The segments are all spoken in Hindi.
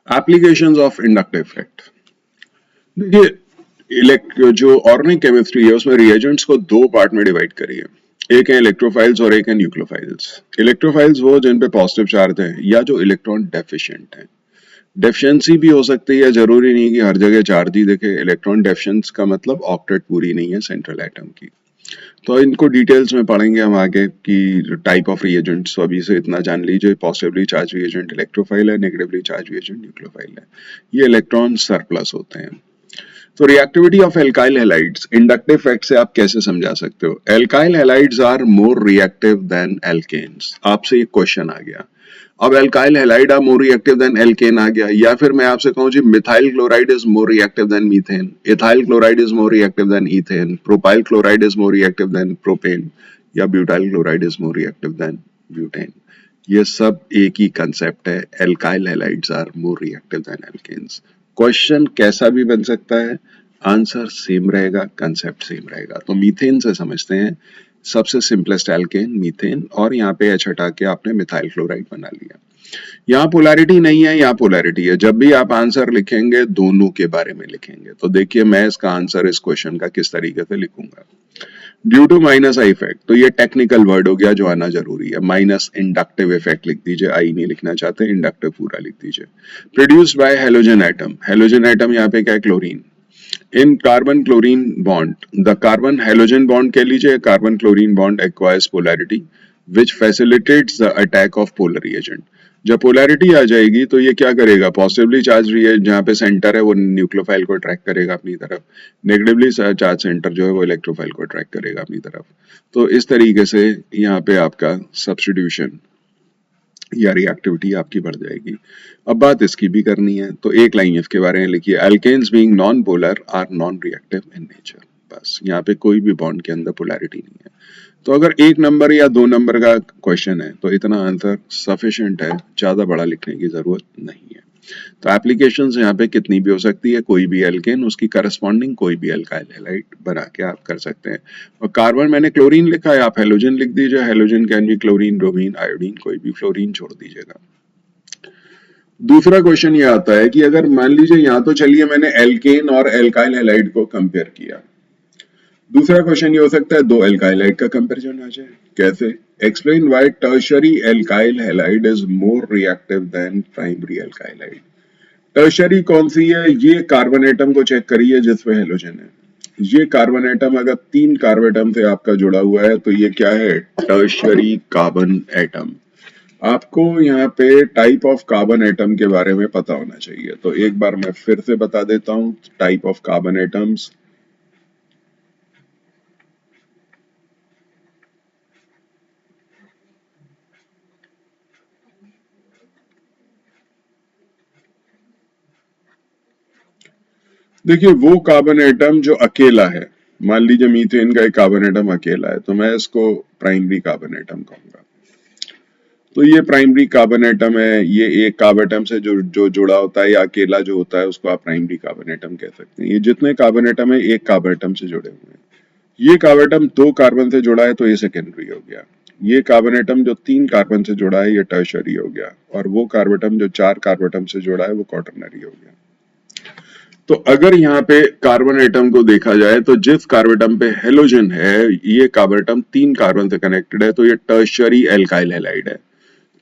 Applications of inductive effect. देखिए, जो ऑर्गेनिक केमिस्ट्री है उसमें रिएजेंट्स को दो पार्ट में डिवाइड करी है। एक है इलेक्ट्रोफाइल्स और एक है न्यूक्लियोफाइल्स। इलेक्ट्रोफाइल्स वो जिन पे पॉजिटिव चार्ज है या जो इलेक्ट्रॉन डेफिशिएंट है। डेफिशिएंसी भी हो सकती है, जरूरी नहीं कि हर जगह चार्ज ही दिखे। इलेक्ट्रॉन डेफिशिएंस का मतलब ऑक्टेट पूरी नहीं है सेंट्रल एटम की। तो इनको डिटेल्स में पढ़ेंगे हम आगे कि टाइप ऑफ रिएजेंट्स। तो अभी से इतना जान लीजिए, पॉजिटिवली चार्ज रिएजेंट इलेक्ट्रोफाइल है, नेगेटिवली चार्ज रिएजेंट न्यूक्लियोफाइल है। ये इलेक्ट्रॉन सरप्लस होते हैं। तो reactivity of alkyl halides inductive effect से आप कैसे समझा सकते हो? Alkyl halides are more reactive than alkanes. आपसे एक क्वेश्चन आ गया। अब alkyl halide are more reactive than alkane आ गया, या फिर मैं आपसे कहूं जी methyl chloride is more reactive than methane, ethyl chloride is more reactive than ethane, propyl chloride is more reactive than propane, या butyl chloride is more reactive than butane. ये सब एक ही कंसेप्ट है, alkyl halides are more reactive than alkanes. Question कैसा भी बन सकता है, आंसर सेम रहेगा, कंसेप्ट सेम रहेगा। तो मीथेन से समझते हैं, सबसे सिंपलेस्ट एल्केन मीथेन, और यहाँ पे एच हटा के आपने मिथाइल क्लोराइड बना लिया। यहाँ पोलैरिटी नहीं है, यहाँ पोलैरिटी है। जब भी आप आंसर लिखेंगे दोनों के बारे में लिखेंगे। तो देखिए मैं इसका आंसर इस क्वेश्चन का किस तरीके से लिखूंगा। Due to minus I effect, तो ये टेक्निकल वर्ड हो गया जो आना जरूरी है। माइनस इंडक्टिव इफेक्ट लिख दीजिए, आई नहीं लिखना चाहते, इंडक्टिव पूरा लिख दीजिए। Produced by halogen atom, halogen atom यहाँ पे क्या है, chlorine. In carbon chlorine bond, the carbon halogen bond कह लीजिए, carbon chlorine bond acquires polarity which facilitates the attack of polar agent. जब पोलैरिटी आ जाएगी तो ये क्या करेगा, पॉजिटिवली चार्ज रिएजेंट जहां पे सेंटर है वो न्यूक्लियोफाइल को अट्रैक्ट करेगा अपनी तरफ, नेगेटिवली चार्ज सेंटर जो है वो इलेक्ट्रोफाइल को अट्रैक्ट करेगा अपनी तरफ। तो इस तरीके से यहाँ पे आपका सब्स्टिट्यूशन या रिएक्टिविटी आपकी बढ़ जाएगी। अब बात इसकी भी करनी है, तो एक लाइन इसके बारे में लिखिए, alkanes being non polar are non reactive in nature. बस यहाँ पे कोई भी बॉन्ड के अंदर पोलैरिटी नहीं है। तो अगर एक नंबर या दो नंबर का क्वेश्चन है तो इतना आंसर सफिशिएंट है, ज्यादा बड़ा लिखने की जरूरत नहीं है। तो एप्लीकेशंस यहाँ पे कितनी भी हो सकती है, कोई भी एल्केन उसकी करस्पॉन्डिंग कोई भी एल्काइल हैलाइड बना के आप कर सकते हैं। और कार्बन मैंने क्लोरीन लिखा है, आप हेलोजन लिख दीजिए, halogen can be chlorine, bromine, iodine, कोई भी, फ्लोरीन छोड़ दीजिएगा। दूसरा क्वेश्चन ये आता है कि अगर मान लीजिए यहाँ तो चलिए मैंने एल्केन और एल्काइल हैलाइड को कंपेयर किया, दूसरा क्वेश्चन ये हो सकता है दो एल्काइल हैलाइड का कंपैरिजन आ जाए। कैसे? Explain why tertiary alkyl halide is more reactive then primary alkyl halide. Tertiary कौन सी है? ये कार्बन एटम को चेक करिए जिसमें हेलोजन है। ये कार्बन एटम अगर तीन कार्बन एटम से आपका जुड़ा हुआ है तो ये क्या है, टर्शियरी कार्बन एटम। आपको यहाँ पे टाइप ऑफ कार्बन एटम के बारे में पता होना चाहिए। तो एक बार मैं फिर से बता देता हूँ टाइप ऑफ कार्बन एटम्स। देखिए वो कार्बन एटम जो अकेला है, मान लीजिए मीथेन का एक कार्बन एटम अकेला है तो मैं इसको प्राइमरी कार्बन एटम कहूंगा। तो ये प्राइमरी कार्बन एटम है, ये एक कार्बन एटम से जो जो जुड़ा होता है या अकेला जो होता है उसको आप प्राइमरी कार्बन एटम कह सकते हैं। ये जितने कार्बन एटम है एक कार्बन एटम से जुड़े हुए हैं। ये कार्बन एटम दो कार्बन से जुड़ा है तो ये सेकेंडरी हो गया। ये कार्बन एटम जो तीन कार्बन से जुड़ा है ये टर्शियरी हो गया, और वो कार्बन एटम जो चार कार्बन एटम से जुड़ा है वो क्वाटरनरी हो गया। तो अगर यहाँ पे कार्बन एटम को देखा जाए तो जिस कार्बन एटम पे हेलोजन है, ये कार्बन एटम तीन कार्बन से कनेक्टेड है तो ये टर्शियरी एल्काइल हैलाइड है।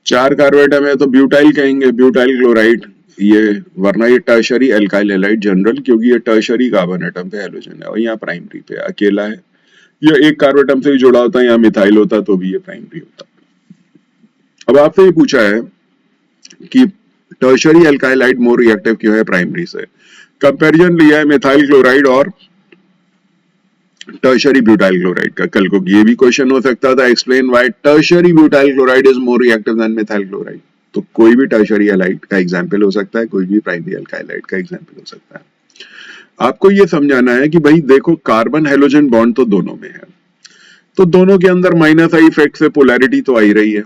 चार कार्बन एटम है तो ब्यूटाइल कहेंगे, ब्यूटाइल क्लोराइड ये, वरना ये टर्शियरी एल्काइल हैलाइड जनरल, क्योंकि ये टर्शियरी कार्बन एटम पे हेलोजन है और यहाँ प्राइमरी पे अकेला है। ये एक कार्बन एटम से ही जुड़ा होता है, यहाँ मिथाइल होता तो भी ये प्राइमरी होता। अब आपसे ये पूछा है कि टर्शियरी एल्काइलाइड मोर रिएक्टिव क्यों है प्राइमरी से। कंपैरिजन लिया है मिथाइल क्लोराइड और टर्शियरी ब्यूटाइल क्लोराइड का। कल को ये भी क्वेश्चन हो सकता था, explain why tertiary butyl chloride is more reactive then methyl chloride. तो कोई भी टर्शियरी हैलाइड का एग्जांपल हो सकता है, कोई भी प्राइमरी एल्काइलाइड का एग्जांपल हो सकता है। आपको ये समझाना है कि भाई देखो कार्बन हेलोजन बॉन्ड तो दोनों में है, तो दोनों के अंदर माइनस आई इफेक्ट से पोलैरिटी तो आ ही रही है,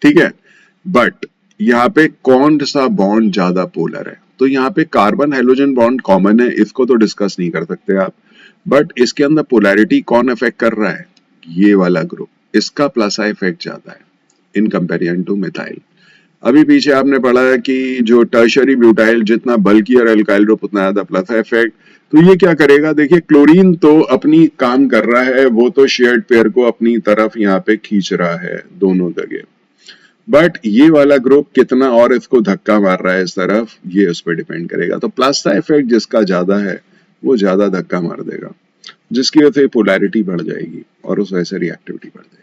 ठीक है। बट यहाँ पे कौन सा बॉन्ड ज्यादा पोलर है? तो यहाँ पे कार्बन हेलोजन बॉन्ड कॉमन है, इसको तो डिस्कस नहीं कर सकते आप, बट इसके अंदर पोलैरिटी कौन इफेक्ट कर रहा है? ये वाला ग्रुप, इसका प्लस आई इफेक्ट ज्यादा है इन कंपेरिजन टू मिथाइल। अभी पीछे आपने पढ़ा है कि जो टर्शरी ब्यूटाइल जितना बल्कियर अल्काइल ग्रुप उतना ज्यादा प्लस इफेक्ट। तो ये क्या करेगा, देखिए क्लोरीन तो अपनी काम कर रहा है, वो तो शेयर्ड पेयर को अपनी तरफ यहाँ पे खींच रहा है दोनों जगह, बट ये वाला ग्रुप कितना और इसको धक्का मार रहा है इस तरफ, ये उस पर डिपेंड करेगा। तो प्लस का इफेक्ट जिसका ज्यादा है वो ज्यादा धक्का मार देगा, जिसकी वजह से पोलैरिटी बढ़ जाएगी और उस वजह से रिएक्टिविटी बढ़ जाएगी।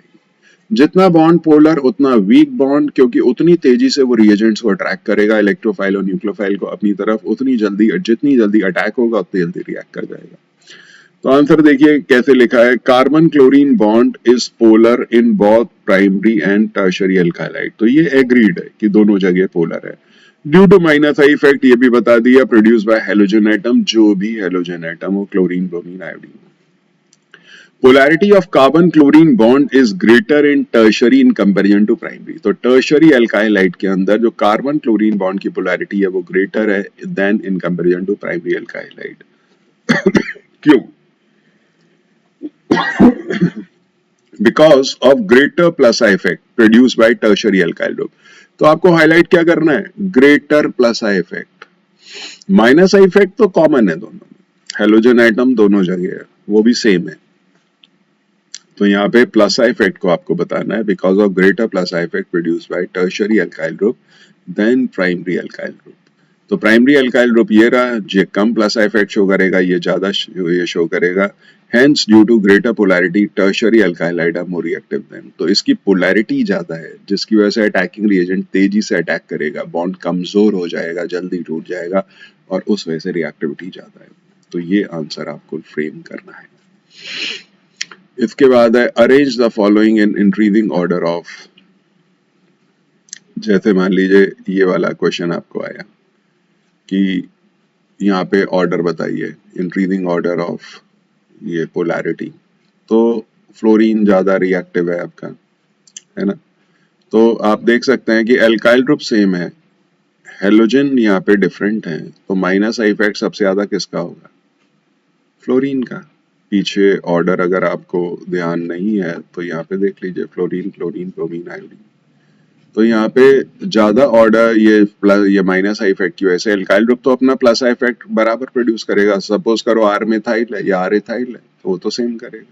जितना बॉन्ड पोलर उतना वीक बॉन्ड, क्योंकि उतनी तेजी से वो रिएजेंट्स को अट्रैक्ट करेगा इलेक्ट्रोफाइल और न्यूक्लियोफाइल को अपनी तरफ, उतनी जल्दी, जितनी जल्दी अटैक होगा उतनी जल्दी रिएक्ट कर जाएगा। तो आंसर देखिए कैसे लिखा है, carbon chlorine bond is polar in both primary and tertiary alkyl halide. तो ये एग्रीड है कि दोनों जगह पोलर है। Due to minus I effect ये भी बता दिया, प्रोड्यूस बाय हेलोजन एटम, जो भी हेलोजन एटम हो, chlorine, bromine, iodine. Polarity of carbon chlorine bond is greater in tertiary in comparison to primary. तो टर्शरी अल्काइलाइड के अंदर जो कार्बन क्लोरीन बॉन्ड की पोलैरिटी है वो ग्रेटर है than in comparison to primary alkyl halide. क्यों? Because of greater plus I effect produce by tertiary alkyl group. तो आपको हाईलाइट क्या करना है, greater plus I effect. Minus I effect तो कॉमन है दोनों में, हेलोजन एटम दोनों जगह है, वो भी सेम है। तो यहाँ पे प्लस आई इफेक्ट को आपको बताना है, because of greater plus I effect produce by tertiary alkyl group then primary alkyl group. तो प्राइमरी अल्काइल ग्रुप ये रहा, ये कम प्लस इफेक्ट शो करेगा, ये ज्यादा ये शो करेगा। Hence due to greater polarity tertiary alkyl halide are more reactive than. तो इसकी पोलैरिटी ज्यादा है, जिसकी वजह से अटैकिंग रिएजेंट तेजी से अटैक करेगा, बॉन्ड कमजोर हो जाएगा, जल्दी टूट जाएगा, और उस वजह से रिएक्टिविटी ज्यादा है। तो ये आंसर आपको फ्रेम करना है। इसके बाद है arrange the following in increasing order of. जैसे मान लीजिए ये वाला क्वेश्चन आपको आया कि यहाँ पे ऑर्डर बताइए, इंक्रीजिंग ऑर्डर ऑफ ये पोलैरिटी। तो फ्लोरीन ज्यादा रिएक्टिव है आपका, है ना। तो आप देख सकते हैं कि एल्काइल ग्रुप सेम है, हेलोजन यहाँ पे डिफरेंट है, तो माइनस आई इफेक्ट सबसे ज्यादा किसका होगा, फ्लोरीन का। पीछे ऑर्डर अगर आपको ध्यान नहीं है तो यहाँ पे देख लीजिए, फ्लोरीन, क्लोरीन, ब्रोमीन, आयोडीन। तो यहाँ पे ज्यादा ऑर्डर ये प्लस, ये माइनस आई इफेक्ट की वजह से एल्काइल ग्रुप तो अपना प्लस आई इफेक्ट बराबर प्रोड्यूस करेगा। सपोज करो आर मिथाइल है या आर इथाइल है, तो वो तो सेम करेगा।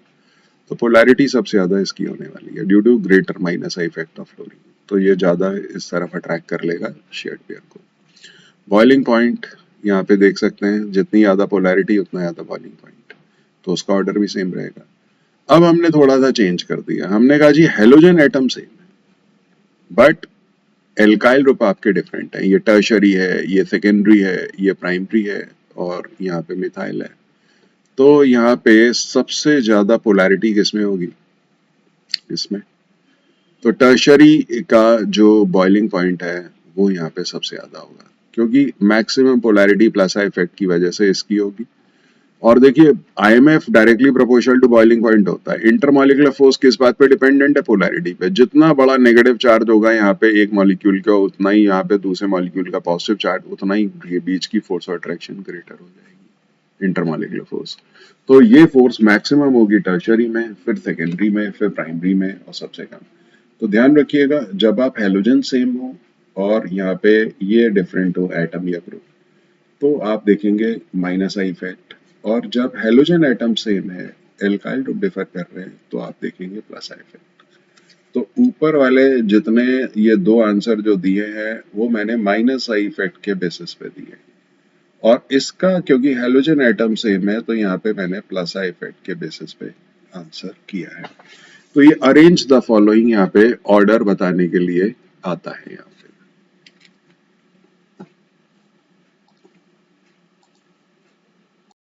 तो पोलैरिटी सबसे ज्यादा इसकी होने वाली है due to greater minus I effect of fluorine. तो ये ज्यादा इस तरफ अट्रैक्ट कर लेगा शेयर्ड पेयर को। बॉइलिंग पॉइंट यहाँ पे देख सकते हैं, जितनी ज्यादा पोलैरिटी उतना ज्यादा बॉइलिंग पॉइंट, तो उसका ऑर्डर भी सेम रहेगा। अब हमने थोड़ा सा चेंज कर दिया, हमने कहा जी हेलोजन एटम सेम है, बट एल्काइल ग्रुप आपके डिफरेंट है, ये टर्शरी है, ये सेकेंडरी है, ये प्राइमरी है, और यहाँ पे मिथाइल है। तो यहाँ पे सबसे ज्यादा पोलैरिटी किसमें होगी, इसमें। तो टर्शरी का जो बॉइलिंग पॉइंट है वो यहाँ पे सबसे ज्यादा होगा, क्योंकि maximum polarity plus I effect की वजह से इसकी होगी। और देखिए IMF directly proportional to boiling point होता है। इंटरमॉलिक्यूलर फोर्स किस बात पे डिपेंडेंट है, पोलैरिटी पे। जितना बड़ा नेगेटिव चार्ज होगा यहाँ पे एक मॉलिक्यूल का, उतना ही यहाँ पे दूसरे मॉलिक्यूल का पॉजिटिव चार्ज, उतना ही बीच की फोर्स ऑफ अट्रैक्शन ग्रेटर हो जाएगी, इंटरमॉलिक्यूलर फोर्स। तो ये फोर्स मैक्सिमम होगी टर्शरी में, फिर सेकेंडरी में, फिर प्राइमरी में, और सबसे कम। तो ध्यान रखिएगा, जब आप हेलोजन सेम हो और यहाँ पे ये डिफरेंट हो एटम या ग्रुप, तो आप देखेंगे माइनस आई इफेक्ट। और जब हेलोजन एटम सेम है, एल्काइल ग्रुप डिफर कर रहे हैं, तो आप देखेंगे प्लस आई इफेक्ट। तो ऊपर वाले जितने ये दो आंसर जो दिए हैं वो मैंने माइनस आई इफेक्ट के बेसिस पे दिए, और इसका क्योंकि हेलोजन एटम सेम है तो यहाँ पे मैंने प्लस आई इफेक्ट के बेसिस पे आंसर किया है। तो ये अरेंज द फॉलोइंग यहाँ पे ऑर्डर बताने के लिए आता है यहाँ।